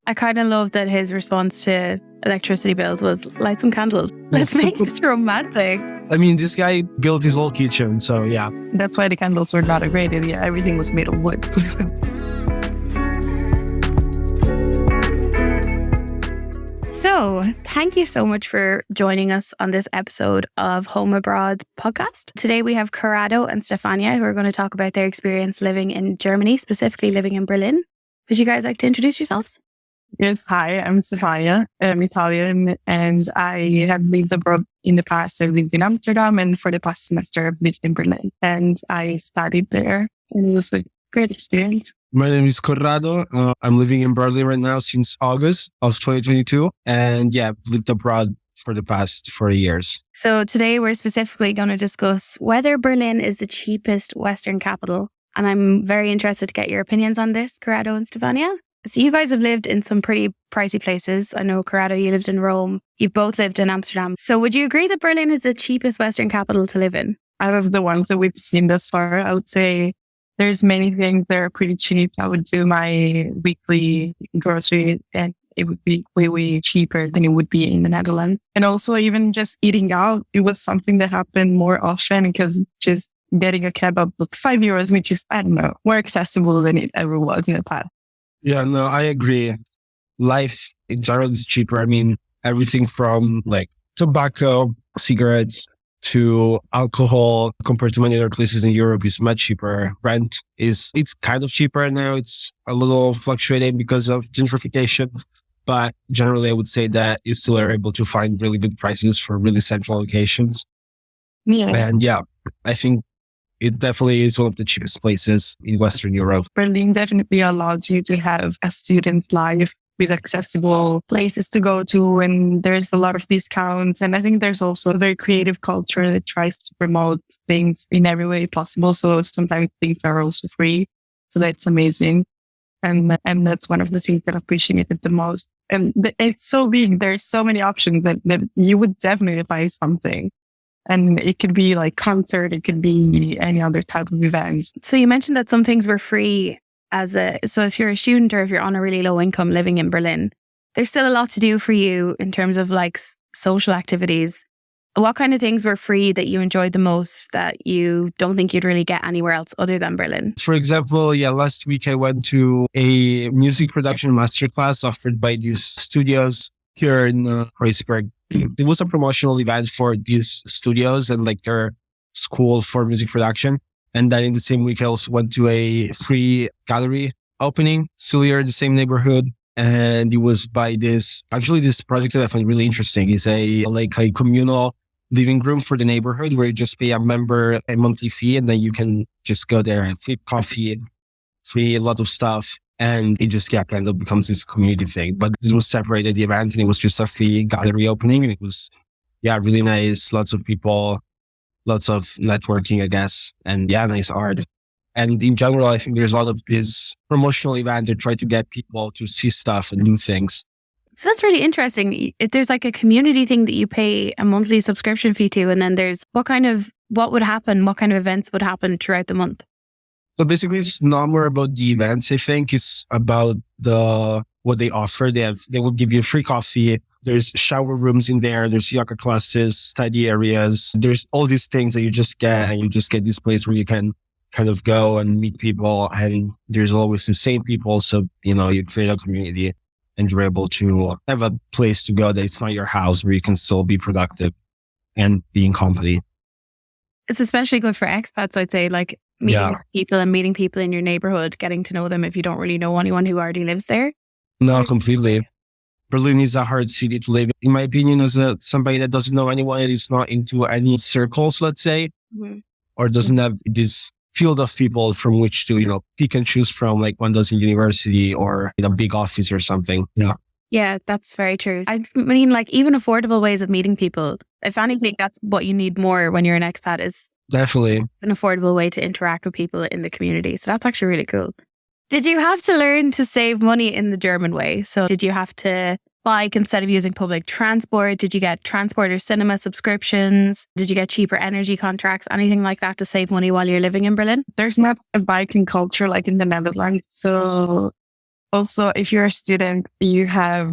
I kind of love that his response to electricity bills was light some candles. Let's make this romantic. I mean, this guy built his whole kitchen, so yeah. That's why the candles were not a great idea. Everything was made of wood. So, thank you so much for joining us on this episode of Home Abroad podcast. Today we have Corrado and Stefania who are going to talk about their experience living in Germany, specifically living in Berlin. Would you guys like to introduce yourselves? Yes, hi, I'm Stefania. I'm Italian and I have lived abroad in the past. I've lived in Amsterdam and for the past semester I've lived in Berlin and I studied there and it was a great experience. My name is Corrado. I'm living in Berlin right now since August of 2022. And yeah, I've lived abroad for the past 4 years. So today we're specifically going to discuss whether Berlin is the cheapest Western capital. And I'm very interested to get your opinions on this, Corrado and Stefania. So you guys have lived in some pretty pricey places. I know, Corrado, you lived in Rome. You've both lived in Amsterdam. So would you agree that Berlin is the cheapest Western capital to live in? Out of the ones that we've seen thus far, I would say there's many things that are pretty cheap. I would do my weekly grocery and it would be way, way cheaper than it would be in the Netherlands. And also even just eating out, it was something that happened more often because just getting a kebab was €5, which is, I don't know, more accessible than it ever was in the past. Yeah, no, I agree. Life in general is cheaper. I mean, everything from like tobacco, cigarettes, to alcohol compared to many other places in Europe is much cheaper. Rent it's kind of cheaper now. It's a little fluctuating because of gentrification. But generally, I would say that you still are able to find really good prices for really central locations. Yeah. And yeah, I think it definitely is one of the cheapest places in Western Europe. Berlin definitely allows you to have a student life with accessible places to go to, and there's a lot of discounts. And I think there's also a very creative culture that tries to promote things in every way possible. So sometimes things are also free. So that's amazing. And that's one of the things that I appreciate it the most. And it's so big. There's so many options that you would definitely buy something. And it could be like concert, it could be any other type of event. So you mentioned that some things were free so if you're a student or if you're on a really low income living in Berlin, there's still a lot to do for you in terms of like social activities. What kind of things were free that you enjoyed the most that you don't think you'd really get anywhere else other than Berlin? For example, last week I went to a music production masterclass offered by these studios here in Kreuzberg. It was a promotional event for these studios and like their school for music production. And then in the same week, I also went to a free gallery opening, still here in the same neighborhood. And it was by this project that I find really interesting is a communal living room for the neighborhood where you just pay a member a monthly fee and then you can just go there and flip coffee, free a lot of stuff. And it just, kind of becomes this community thing. But this was separated the event and it was just a free gallery opening. And it was, really nice. Lots of people, lots of networking, I guess. And nice art. And in general, I think there's a lot of this promotional event that try to get people to see stuff and do things. So that's really interesting. There's like a community thing that you pay a monthly subscription fee to. And then there's what kind of events would happen throughout the month? So basically, it's not more about the events. I think it's about what they offer. They will give you free coffee. There's shower rooms in there. There's yoga classes, study areas. There's all these things that you just get, and you just get this place where you can kind of go and meet people. And there's always the same people. So, you create a community and you're able to have a place to go that it's not your house where you can still be productive and be in company. It's especially good for expats, I'd say, like meeting people in your neighborhood, getting to know them if you don't really know anyone who already lives there. No, completely. Berlin is a hard city to live in. In my opinion, as somebody that doesn't know anyone and is not into any circles, let's say, or doesn't have this field of people from which to, pick and choose from, like one does in university or in a big office or something. Yeah. Yeah, that's very true. I mean, like even affordable ways of meeting people. If anything, that's what you need more when you're an expat is definitely an affordable way to interact with people in the community. So that's actually really cool. Did you have to learn to save money in the German way? So did you have to bike instead of using public transport? Did you get transport or cinema subscriptions? Did you get cheaper energy contracts? Anything like that to save money while you're living in Berlin? There's not a biking culture like in the Netherlands. So Also, if you're a student, you have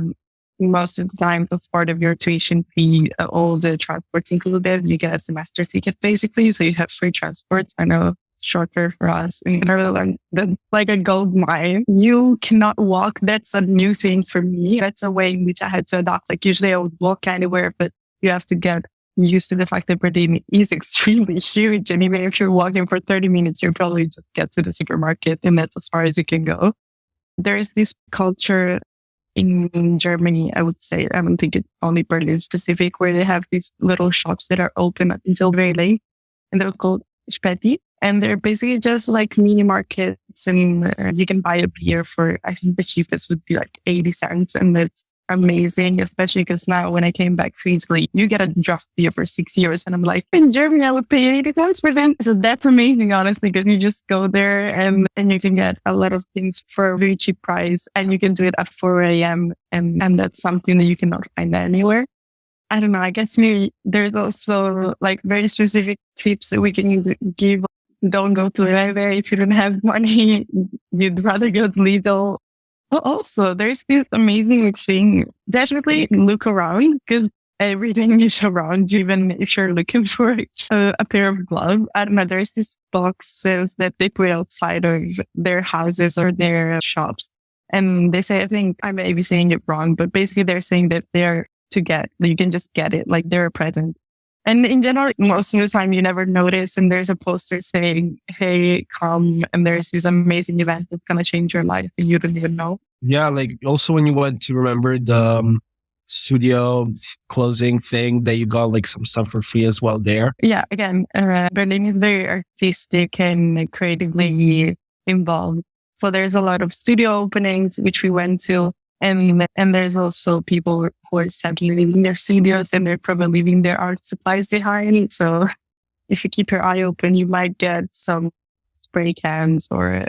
most of the time as part of your tuition fee, all the transport included. You get a semester ticket basically. So you have free transports. I know shorter for us in Netherlands. That's like a gold mine. You cannot walk. That's a new thing for me. That's a way in which I had to adopt. Like usually I would walk anywhere, but you have to get used to the fact that Berlin is extremely huge. And even if you're walking for 30 minutes, you probably just get to the supermarket and that's as far as you can go. There is this culture in Germany, I would say, I don't think it's only Berlin specific, where they have these little shops that are open until very late and they're called Späti. And they're basically just like mini markets and you can buy a beer for, I think the cheapest would be like 80 cents. And that's amazing, especially because now when I came back to Italy, you get a draft beer for 6 euros. And I'm like, in Germany, I would pay 80 cents for them. So that's amazing, honestly, because you just go there and you can get a lot of things for a very cheap price and you can do it at 4 a.m. And that's something that you cannot find anywhere. I don't know. I guess maybe there's also like very specific tips that we can give. Don't go to anywhere if you don't have money. You'd rather go to Lidl. Also, there's this amazing thing. Definitely look around because everything is around you, even if you're looking for a pair of gloves. I don't know. There's these boxes that they put outside of their houses or their shops. And they say, I think I may be saying it wrong, but basically they're saying that they're to get, you can just get it. Like they're a present. And in general, most of the time you never notice. And there's a poster saying, hey, come. And there's this amazing event that's going to change your life and you don't even know. Yeah. Like also when you went to remember the studio closing thing that you got like some stuff for free as well there. Yeah. Again, Berlin is very artistic and creatively involved. So there's a lot of studio openings, which we went to. And there's also people who are sadly leaving their studios and they're probably leaving their art supplies behind. So if you keep your eye open, you might get some spray cans or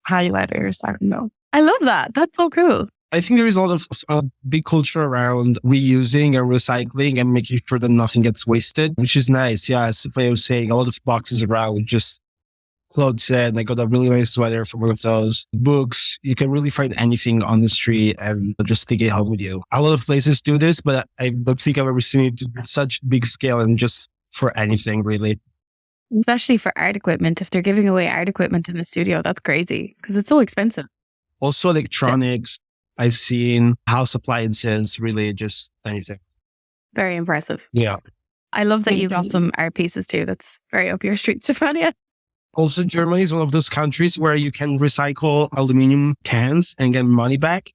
highlighters. I don't know. I love that. That's so cool. I think there is a lot of big culture around reusing and recycling and making sure that nothing gets wasted, which is nice. Yeah, as I was saying, a lot of boxes around with just clothes and I got a really nice sweater from one of those. Books, you can really find anything on the street and just take it home with you. A lot of places do this, but I don't think I've ever seen it to such big scale and just for anything really. Especially for art equipment. If they're giving away art equipment in the studio, that's crazy because it's so expensive. Also electronics, I've seen house appliances, really just anything. Very impressive. Yeah. I love that you got some art pieces too. That's very up your street, Stefania. Also, Germany is one of those countries where you can recycle aluminum cans and get money back.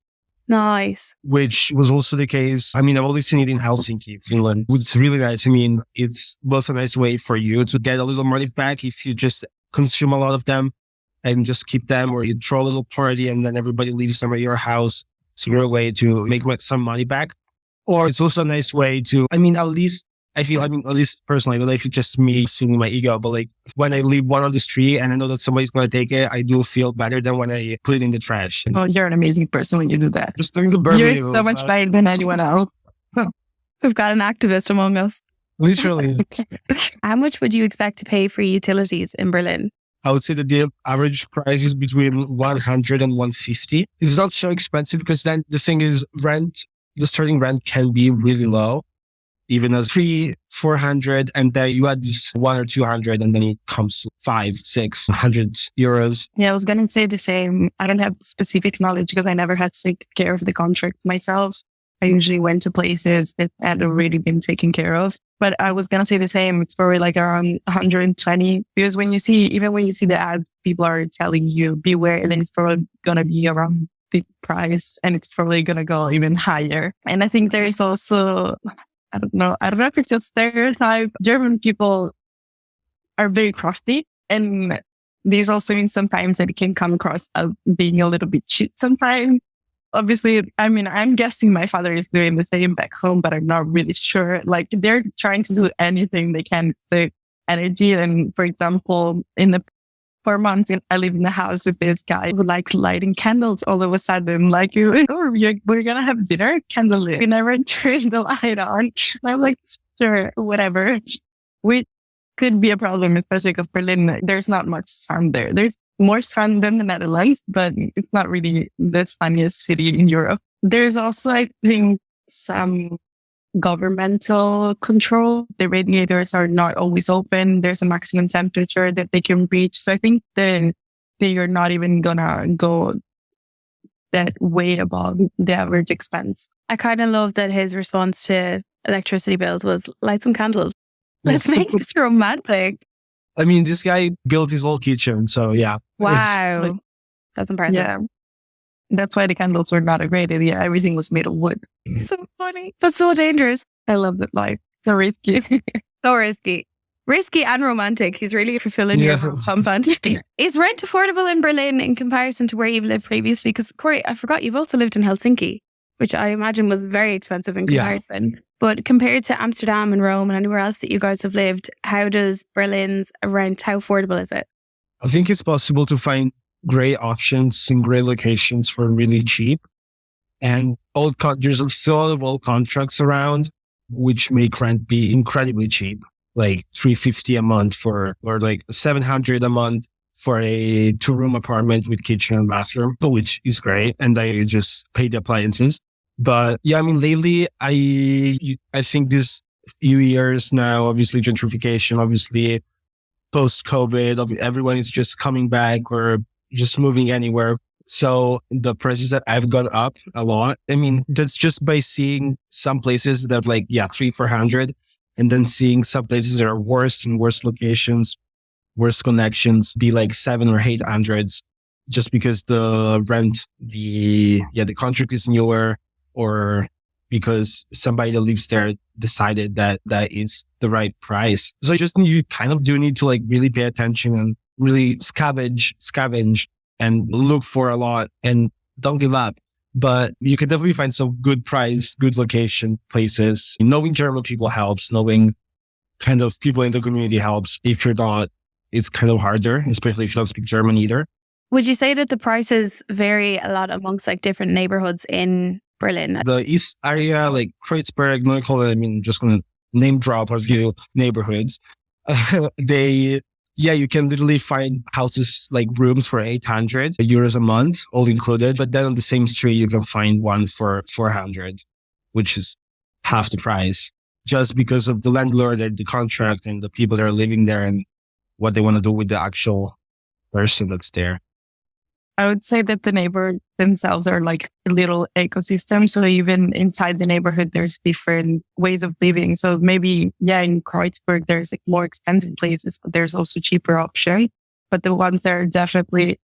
Nice. Which was also the case. I mean, I've only seen it in Helsinki, Finland. It's really nice. I mean, it's both a nice way for you to get a little money back if you just consume a lot of them and just keep them, or you throw a little party and then everybody leaves them at your house. So you're a way to make some money back. Or it's also a nice way to, I mean, at least personally, I don't know if it's just me feeling my ego, but like when I leave one on the street and I know that somebody's going to take it, I do feel better than when I put it in the trash. Oh, you're an amazing person when you do that. Just doing the burn. You're so much better than anyone else. We've got an activist among us. Literally. How much would you expect to pay for utilities in Berlin? I would say that the average price is between 100 and 150. It's not so expensive because then the thing is the starting rent can be really low. Even as 300-400, and then you add this 100 or 200, and then it comes to 500-600 euros. Yeah, I was going to say the same. I don't have specific knowledge because I never had to take care of the contract myself. I usually went to places that had already been taken care of. But I was going to say the same. It's probably like around 120 because when you see the ads, people are telling you beware, and then it's probably going to be around the price, and it's probably going to go even higher. And I think there is also, I don't know if it's a stereotype. German people are very crafty, and this also means sometimes that it can come across as being a little bit cheap sometimes. Obviously, I mean, I'm guessing my father is doing the same back home, but I'm not really sure. Like they're trying to do anything they can to save energy. And for example, in the 4 months I live in the house with this guy who likes lighting candles all of a sudden. Like, we're going to have dinner, candlelit. We never turn the light on. And I'm like, sure, whatever. Which could be a problem, especially because Berlin, there's not much sun there. There's more sun than the Netherlands, but it's not really the sunniest city in Europe. There's also, I think, some governmental control. The radiators are not always open. There's a maximum temperature that they can reach. So I think you're not even gonna go that way above the average expense. I kind of love that his response to electricity bills was light some candles. Let's make this romantic. I mean, this guy built his whole kitchen. So yeah. Wow. That's impressive. Yeah. That's why the candles were not a great idea. Everything was made of wood. So funny, but so dangerous. I love that life. So risky. So risky. Risky and romantic. He's really fulfilling your rom-com fantasy. Is rent affordable in Berlin in comparison to where you've lived previously? Because Corey, I forgot you've also lived in Helsinki, which I imagine was very expensive in comparison. Yeah. But compared to Amsterdam and Rome and anywhere else that you guys have lived, how does Berlin's rent, how affordable is it? I think it's possible to find great options in great locations for really cheap. And there's still a lot of old contracts around, which make rent be incredibly cheap, like $350 a month or like $700 a month for a 2-room apartment with kitchen and bathroom, which is great. And I just pay the appliances. But yeah, I mean, lately, I think this few years now, obviously gentrification, obviously post-COVID, everyone is just coming back or just moving anywhere. So the prices that have gone up a lot. I mean, that's just by seeing some places that like, 300-400, and then seeing some places that are worse and worse locations, worse connections, be like 700 or 800s, just because the rent, the contract is newer, or because somebody that lives there decided that is the right price. So you kind of do need to like really pay attention and really scavenge and look for a lot and don't give up. But you can definitely find some good price, good location places. Knowing German people helps. Knowing kind of people in the community helps. If you're not, it's kind of harder, especially if you don't speak German either. Would you say that the prices vary a lot amongst like different neighborhoods in Berlin? The east area, like Kreuzberg, Neukölln, I mean, just going to name drop a few neighborhoods. You can literally find houses like rooms for 800 euros a month, all included. But then on the same street, you can find one for 400, which is half the price, just because of the landlord and the contract and the people that are living there and what they want to do with the actual person that's there. I would say that the neighborhoods themselves are like a little ecosystem. So even inside the neighborhood, there's different ways of living. So maybe, in Kreuzberg, there's like more expensive places, but there's also cheaper options. But the ones that are definitely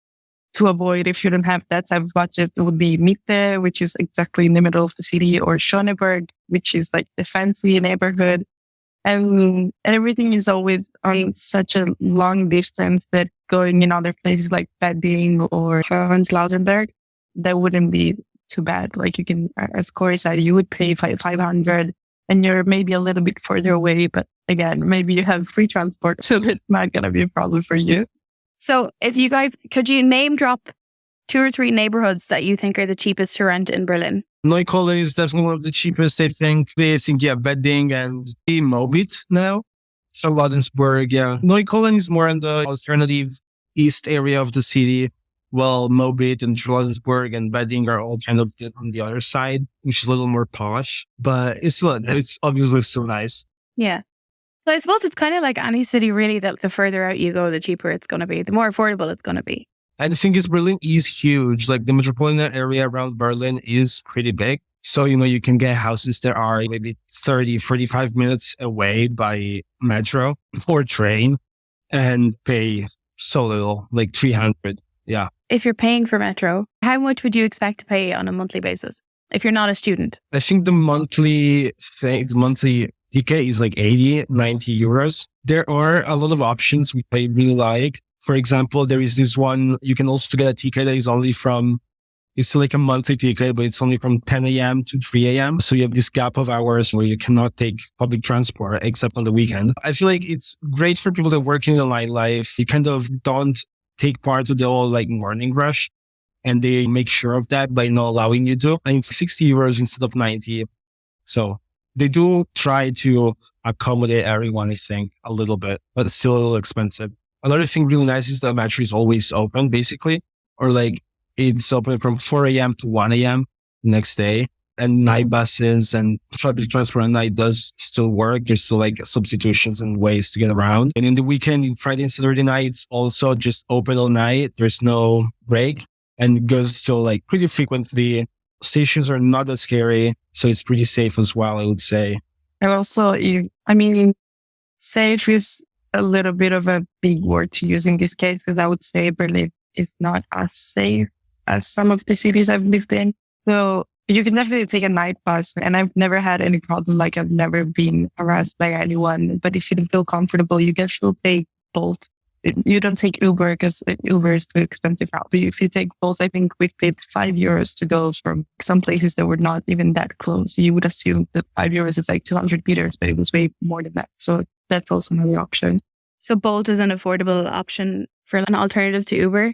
to avoid if you don't have that type of budget would be Mitte, which is exactly in the middle of the city, or Schöneberg, which is like the fancy neighborhood. And everything is always on such a long distance that going in other places like Wedding or Lautenberg, that wouldn't be too bad. Like you can, as Corey said, you would pay 500 and you're maybe a little bit further away. But again, maybe you have free transport, so it's not going to be a problem for you. So if you guys, could you name drop 2 or 3 neighborhoods that you think are the cheapest to rent in Berlin? Neukölln is definitely one of the cheapest, I think. Wedding and Mobit now. Charlottenburg, Neukölln is more in the alternative east area of the city, while Mobit and Charlottenburg and Wedding are all kind of on the other side, which is a little more posh. But it's obviously so nice. Yeah. So I suppose it's kind of like any city, really, that the further out you go, the cheaper it's going to be, the more affordable it's going to be. And the thing is, Berlin is huge. Like the metropolitan area around Berlin is pretty big. So, you can get houses that are maybe 30, 45 minutes away by metro or train and pay so little, like 300. Yeah. If you're paying for metro, how much would you expect to pay on a monthly basis if you're not a student? I think the monthly ticket is like 80, 90 euros. There are a lot of options which I really like. For example, there is this one, you can also get a ticket that is it's like a monthly ticket, but it's only from 10 a.m. to 3 a.m. So you have this gap of hours where you cannot take public transport except on the weekend. I feel like it's great for people that work in the nightlife. You kind of don't take part of the whole like morning rush, and they make sure of that by not allowing you to. And it's 60 euros instead of 90. So they do try to accommodate everyone, I think, a little bit, but it's still a little expensive. Another thing really nice is the metro is always open, basically, or like it's open from 4 a.m. to 1 a.m. next day. And night buses and public transport at night does still work. There's still like substitutions and ways to get around. And in the weekend, in Friday and Saturday night, it's also just open all night. There's no break and it goes still like pretty frequently. Stations are not that scary. So it's pretty safe as well, I would say. And also, safe is a little bit of a big word to use in this case, because I would say Berlin is not as safe as some of the cities I've lived in. So you can definitely take a night bus, and I've never had any problem. Like I've never been harassed by anyone. But if you don't feel comfortable, you can still take Bolt. You don't take Uber because Uber is too expensive. But if you take Bolt, I think we paid €5 to go from some places that were not even that close. You would assume that €5 is like 200 meters, but it was way more than that. So that's also another option. So Bolt is an affordable option for an alternative to Uber.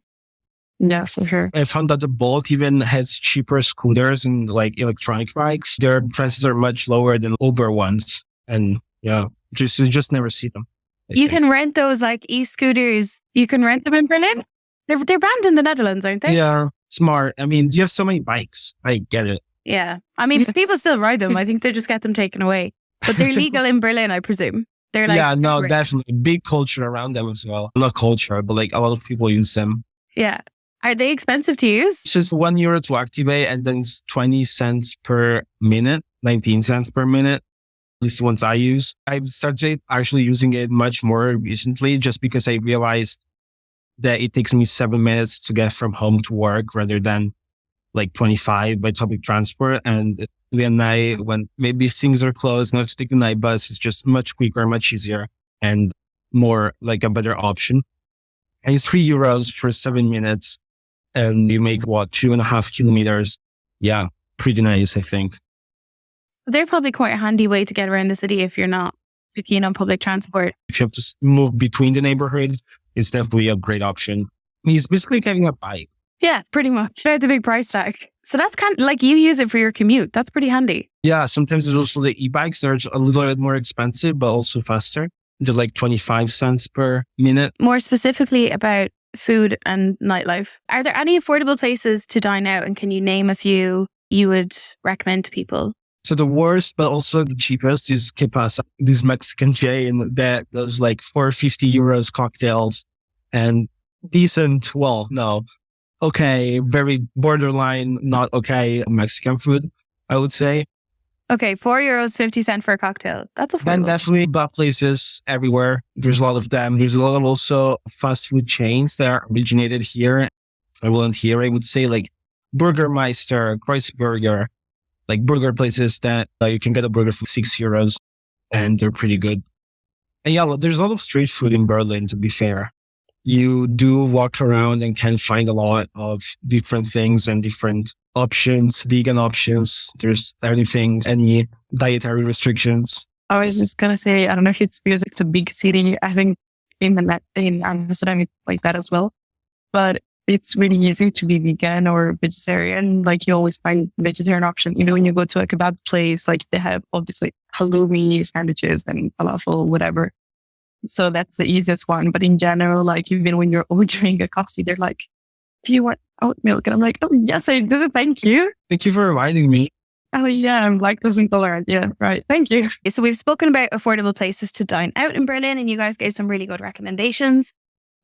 Yeah, for sure. I found that the Bolt even has cheaper scooters and like electronic bikes. Their prices are much lower than Uber ones. And yeah, you just never see them. You can rent those like e-scooters. You can rent them in Berlin. They're banned in the Netherlands, aren't they? Yeah, smart. I mean, you have so many bikes. I get it. Yeah. I mean, people still ride them. I think they just get them taken away. But they're legal in Berlin, I presume. They're like, yeah, no, definitely. Big culture around them as well. Not culture, but like a lot of people use them. Yeah. Are they expensive to use? It's just €1 to activate and then it's 20 cents per minute, 19 cents per minute. At least the ones I use. I've started actually using it much more recently just because I realized that it takes me 7 minutes to get from home to work rather than like 25 by public transport. And at night when maybe things are closed, not to take the night bus, it's just much quicker, much easier and more like a better option. And it's €3 for 7 minutes. And you make 2.5 kilometers. Yeah, pretty nice, I think. They're probably quite a handy way to get around the city if you're not keen on public transport. If you have to move between the neighborhood, it's definitely a great option. I mean, it's basically like having a bike. Yeah, pretty much. It's a big price tag. So that's kind of like you use it for your commute. That's pretty handy. Yeah, sometimes there's also the e-bikes that are a little bit more expensive, but also faster. They're like 25 cents per minute. More specifically about food and nightlife. Are there any affordable places to dine out, and can you name a few you would recommend to people? So the worst, but also the cheapest is Que Pasa, this Mexican chain that does like €4.50 cocktails and decent, okay, very borderline, not okay Mexican food, I would say. Okay, €4.50 for a cocktail. That's affordable. Then definitely bar places everywhere. There's a lot of them. There's a lot of also fast food chains that are originated here. I would say like Burgermeister, Kreuzburger, like burger places that you can get a burger for €6 and they're pretty good. And yeah, there's a lot of street food in Berlin, to be fair. You do walk around and can find a lot of different things and different options, vegan options. There's anything, any dietary restrictions. I was just going to say, I don't know if it's because it's a big city. I think in Amsterdam, it's like that as well. But it's really easy to be vegan or vegetarian. Like you always find vegetarian option. You know, when you go to a kebab place, like they have obviously halloumi sandwiches and falafel, whatever. So that's the easiest one. But in general, like even when you're ordering a coffee, they're like, do you want oat milk? And I'm like, oh, yes, I do. Thank you. Thank you for reminding me. Oh, yeah, I'm lactose intolerant. Yeah, right. Thank you. So we've spoken about affordable places to dine out in Berlin, and you guys gave some really good recommendations.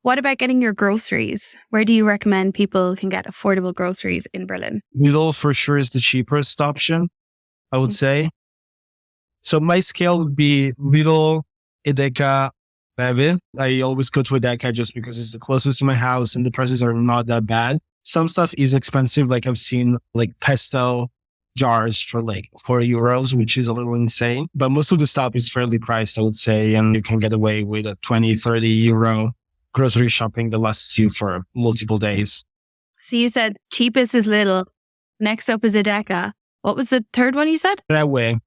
What about getting your groceries? Where do you recommend people can get affordable groceries in Berlin? Lidl for sure is the cheapest option, I would say. So my scale would be Lidl, Edeka, Rewe. I always go to Edeka just because it's the closest to my house and the prices are not that bad. Some stuff is expensive. Like I've seen like pesto jars for like €4, which is a little insane. But most of the stuff is fairly priced, I would say. And you can get away with a 20, 30 euro grocery shopping that lasts you for multiple days. So you said cheapest is Lidl. Next up is Edeka. What was the third one you said? Rewe.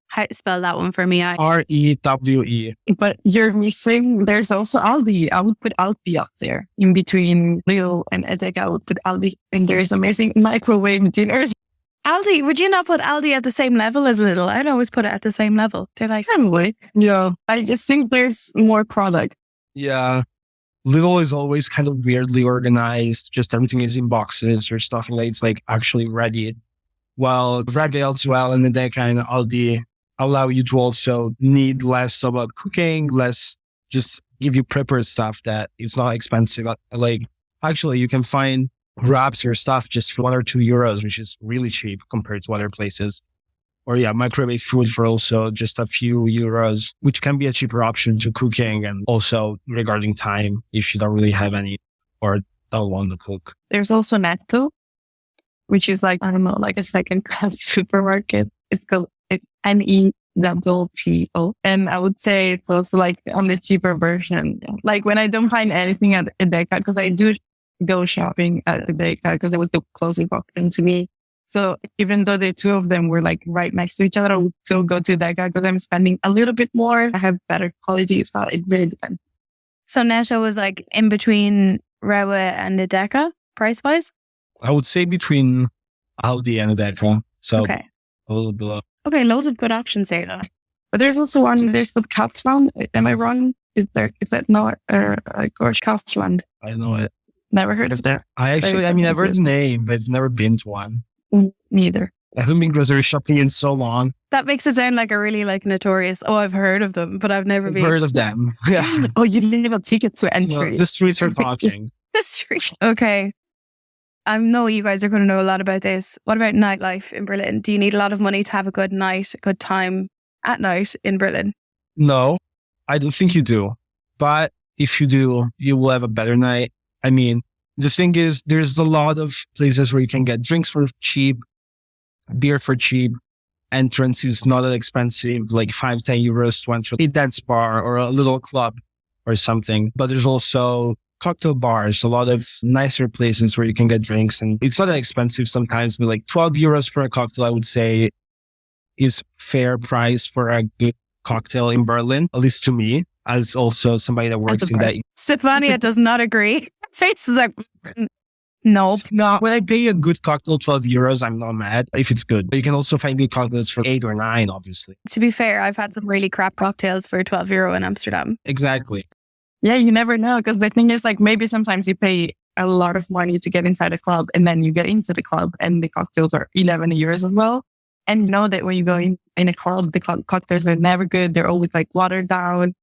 How spell that one for me? REWE. But you're missing, there's also Aldi. I would put Aldi up there. In between Lidl and Edeka, I would put Aldi. And there's amazing microwave dinners. Aldi, would you not put Aldi at the same level as Lidl? I'd always put it at the same level. They're like, Anyway, Yeah. I just think there's more product. Yeah. Lidl is always kind of weirdly organized. Just everything is in boxes or stuff like that. It's like actually ready. While Revell as well and the Deca and Aldi allow you to also need less about cooking, less just give you prepared stuff that is not expensive. Like actually you can find wraps or stuff just for €1 or €2, which is really cheap compared to other places. Or microwave food for also just a few euros, which can be a cheaper option to cooking. And also regarding time, if you don't really have any or don't want to cook. There's also Netto, which is like, I don't know, like a second class supermarket. It's called NETTO. And I would say it's also like on the cheaper version. Like when I don't find anything at Edeka, because I do go shopping at Edeka because it was the closest option to me. So even though the two of them were like right next to each other, I would still go to Deca because I'm spending a little bit more. I have better quality, so it really depends. So Netto was like in between Rewe and Edeka, price-wise? I would say between Aldi and Deca. So Okay. a little below. Okay, loads of good options there though. But there's also one, there's the Kaufland. Am I wrong? Is that not, or Kaufland? I know it. Never heard of that. I've heard the name, but never been to one. Neither. I haven't been grocery shopping in so long. That makes it sound like a really like notorious, I've heard of them, but I've never been. Heard of them. Yeah. Oh, you didn't have a ticket to entry. Well, the streets are talking. The street. Okay. I know you guys are going to know a lot about this. What about nightlife in Berlin? Do you need a lot of money to have a good night, a good time at night in Berlin? No, I don't think you do. But if you do, you will have a better night. I mean, the thing is, there's a lot of places where you can get drinks for cheap, beer for cheap. Entrance is not that expensive, like €5-10 to enter a dance bar or a little club or something. But there's also cocktail bars, a lot of nicer places where you can get drinks. And it's not that expensive sometimes, but like €12 for a cocktail, I would say is fair price for a good cocktail in Berlin, at least to me, as also somebody that works in that. Stefania does not agree. Face is like, no. No, when I pay a good cocktail, €12, I'm not mad if it's good. But you can also find good cocktails for 8 or 9, obviously. To be fair, I've had some really crap cocktails for €12 in Amsterdam. Exactly. Yeah, you never know. Because the thing is, like, maybe sometimes you pay a lot of money to get inside a club and then you get into the club and the cocktails are €11 as well. And you know that when you go in a club, the cocktails are never good. They're always like watered down.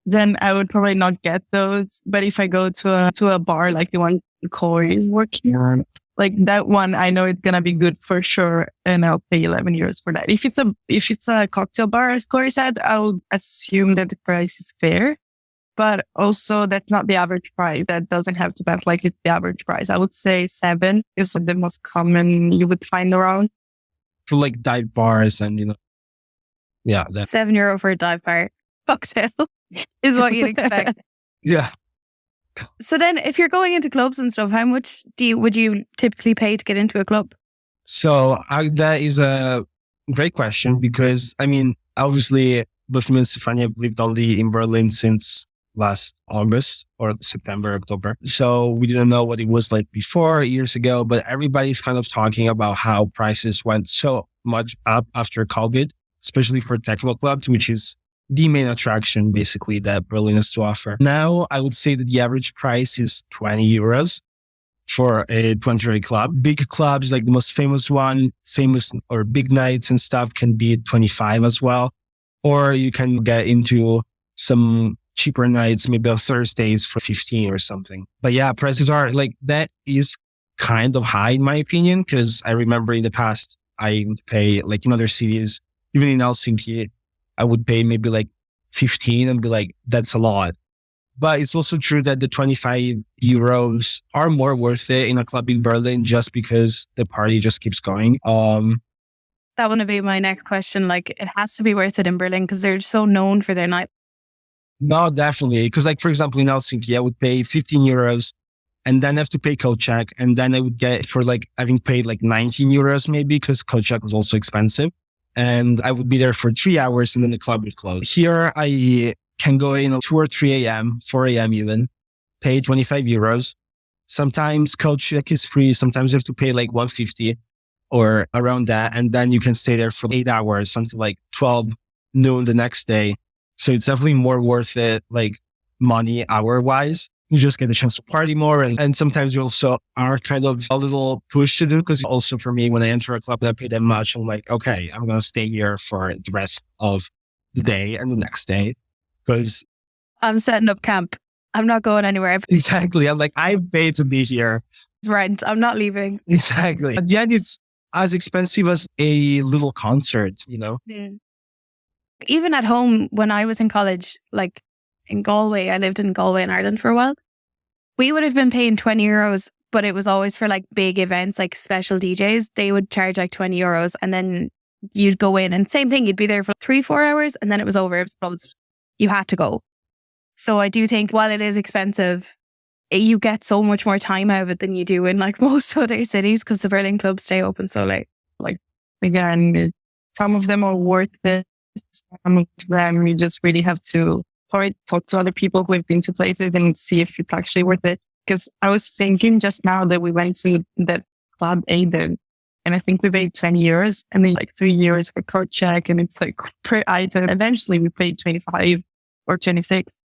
Then I would probably not get those. But if I go to a bar like the one Corey is working on, like that one, I know it's going to be good for sure. And I'll pay €11 for that. If it's a cocktail bar, as Corey said, I'll assume that the price is fair. But also that's not the average price. That doesn't have to be like it's the average price. I would say 7 is the most common you would find around. For like dive bars and, yeah. €7 for a dive bar cocktail is what you'd expect. Yeah. So then if you're going into clubs and stuff, how much would you typically pay to get into a club? So that is a great question because, I mean, obviously, both me and Stefania have lived only in Berlin since last August or September, October. So we didn't know what it was like before, years ago, but everybody's kind of talking about how prices went so much up after COVID, especially for techno clubs, which is the main attraction basically that Berlin has to offer. Now, I would say that the average price is €20 for a 20 club. Big clubs, like the most famous or big nights and stuff can be 25 as well. Or you can get into some cheaper nights, maybe on Thursdays for 15 or something. But yeah, prices are like, that is kind of high in my opinion, because I remember in the past, I would pay like in other cities, even in Helsinki, I would pay maybe like 15 and be like, that's a lot. But it's also true that the €25 are more worth it in a club in Berlin just because the party just keeps going. That would be my next question. Like, it has to be worth it in Berlin because they're so known for their night. No, definitely. Because like, for example, in Helsinki, I would pay €15 and then I have to pay coat check. And then I would get for like having paid like €19 maybe because coat check was also expensive. And I would be there for 3 hours and then the club would close. Here, I can go in at 2 or 3 a.m., 4 a.m. even, pay €25. Sometimes coat check is free. Sometimes you have to pay like $150 or around that. And then you can stay there for 8 hours until like 12 noon the next day. So it's definitely more worth it, like money hour wise. you just get a chance to party more. And sometimes you also are kind of a little pushed to do, because also for me, when I enter a club and I pay that much, I'm like, okay, I'm going to stay here for the rest of the day and the next day, because I'm setting up camp. I'm not going anywhere. exactly. I'm like, I've paid to be here. It's rent. I'm not leaving. Exactly. At the end, it's as expensive as a little concert, you know? Even at home, when I was in college, like in Galway, I lived in Galway in Ireland for a while. We would have been paying €20, but it was always for like big events, like special DJs. They would charge like €20, and then you'd go in and same thing. You'd be there for 3-4 hours and then it was over. It was closed. You had to go. So I do think while it is expensive, you get so much more time out of it than you do in like most other cities, because the Berlin clubs stay open so late. Like, again, some of them are worth it. Some of them you just really have to talk to other people who have been to places and see if it's actually worth it. Because I was thinking just now that we went to that club Aiden, and I think we paid €20 and then like €3 for card check, and it's like per item. Eventually we paid 25 or 26,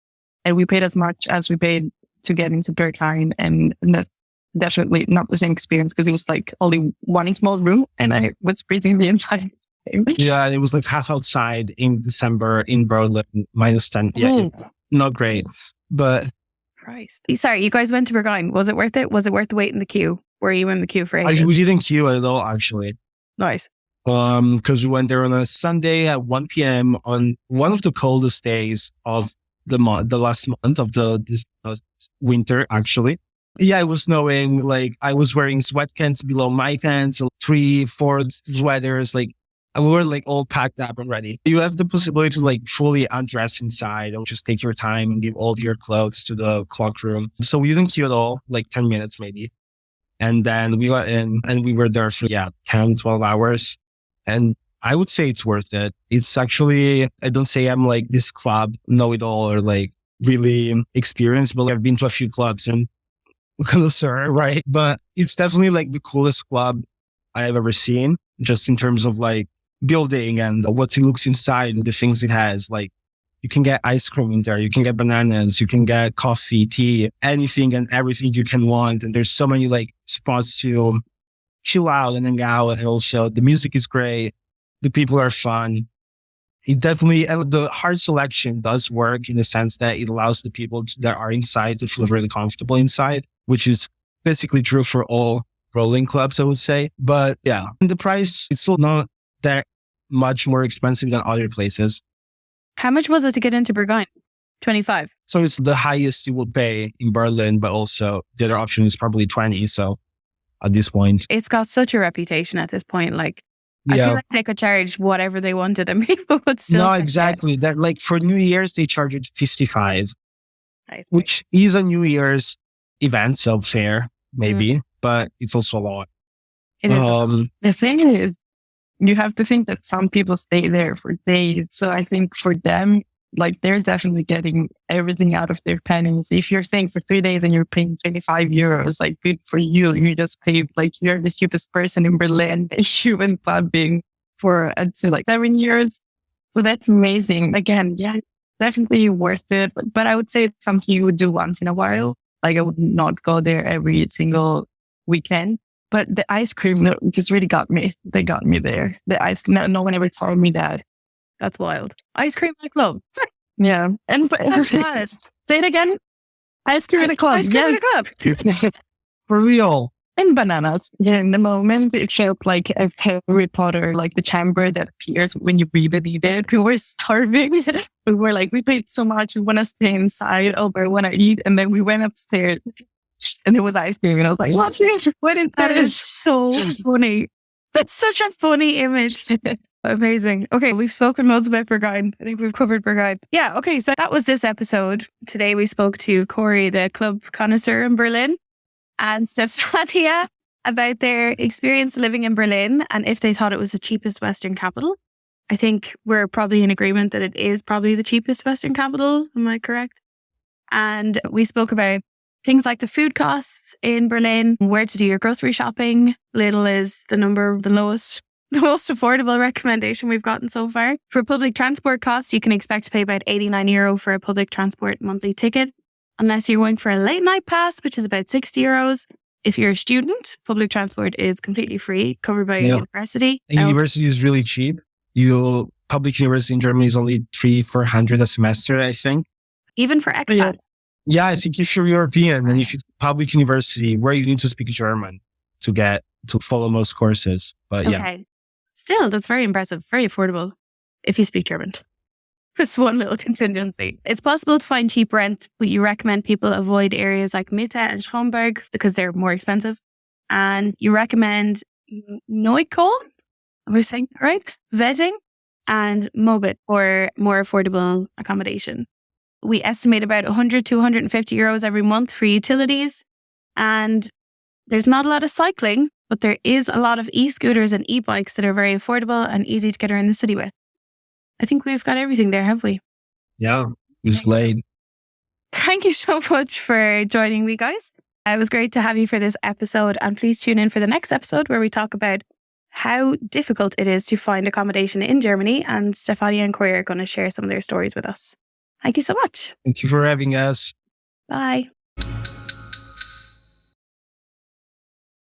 and we paid as much as we paid to get into Berghain, and that's definitely not the same experience, because it was like only one small room and I was freezing the entire time. Yeah, it was like half outside in December in Berlin, -10. Yeah, not great. But Christ. Sorry, you guys went to Berghain. Was it worth it? Was it worth waiting the queue? Were you in the queue for ages? we didn't queue at all, actually. Nice. Because we went there on a Sunday at 1 p.m. on one of the coldest days of the last month of this winter, actually. Yeah, it was snowing. Like, I was wearing sweatpants below my pants, 3-4 sweaters. Like, we were like all packed up and ready. You have the possibility to like fully undress inside or just take your time and give all your clothes to the cloak room. So we didn't queue at all, like 10 minutes maybe. And then we got in and we were there for 10, 12 hours. And I would say it's worth it. It's actually, I don't say I'm like this club know-it-all or like really experienced, but I've been to a few clubs and connoisseur, right? But it's definitely like the coolest club I've ever seen, just in terms of like building and what it looks inside and the things it has. Like, you can get ice cream in there, you can get bananas, you can get coffee, tea, anything and everything you can want. And there's so many like spots to chill out and hang out. And also the music is great. The people are fun. It definitely, and the hard selection does work in the sense that it allows the people that are inside to feel really comfortable inside, which is basically true for all rolling clubs, I would say. But yeah, and the price, it's still not that much more expensive than other places. How much was it to get into Berghain? 25. So it's the highest you will pay in Berlin, but also the other option is probably 20. So at this point, it's got such a reputation at this point. Like, I feel like they could charge whatever they wanted and people would still. No, exactly. That like for New Year's, they charge it 55, which is a New Year's event, so fair, maybe, but it's also a lot. It is. The thing is, you have to think that some people stay there for days. So I think for them, like, they're definitely getting everything out of their pennies. If you're staying for 3 days and you're paying €25, like, good for you. You just paid, like, you're the cheapest person in Berlin. You went clubbing for, I'd say, like 7 years. So that's amazing. Again, yeah, definitely worth it. But I would say it's something you would do once in a while. Like, I would not go there every single weekend. But the ice cream just really got me. They got me there. No one ever told me that. That's wild. Ice cream in a club. Yeah. And that's honest. Say it again. Ice cream in a club. Ice cream in a club. For real. And bananas. Yeah, in the moment, it felt like a Harry Potter, like the chamber that appears when you re-believe it. We were starving. We were like, we paid so much. We want to stay inside. Oh, but we want to eat. And then we went upstairs and there was ice cream. And I was like, what is that? Is so funny. That's such a funny image. Amazing. Okay, we've spoken loads about Berghain. I think we've covered Berghain. Yeah, okay, so that was this episode. Today we spoke to Corey, the club connoisseur in Berlin, and Stefania about their experience living in Berlin and if they thought it was the cheapest Western capital. I think we're probably in agreement that it is probably the cheapest Western capital. Am I correct? And we spoke about things like the food costs in Berlin, where to do your grocery shopping. Lidl is the most affordable recommendation we've gotten so far. For public transport costs, you can expect to pay about €89 for a public transport monthly ticket. unless you're going for a late night pass, which is about 60 euros. If you're a student, public transport is completely free, covered by your university. And university is really cheap. Public university in Germany is only 300-400 a semester, I think. Even for expats. Yeah, I think if you're European and if it's public university where you need to speak German to follow most courses. But yeah. Still, that's very impressive. Very affordable if you speak German. That's one little contingency. It's possible to find cheap rent, but you recommend people avoid areas like Mitte and Schomberg because they're more expensive. And you recommend Neukölln, am I saying that right? Wedding and Mobit for more affordable accommodation. We estimate about 100 to 150 euros every month for utilities. And there's not a lot of cycling, but there is a lot of e-scooters and e-bikes that are very affordable and easy to get around the city with. I think we've got everything there, have we? Yeah, we slayed. Thank you so much for joining me, guys. It was great to have you for this episode. And please tune in for the next episode where we talk about how difficult it is to find accommodation in Germany. And Stefania and Corey are going to share some of their stories with us. Thank you so much. Thank you for having us. Bye.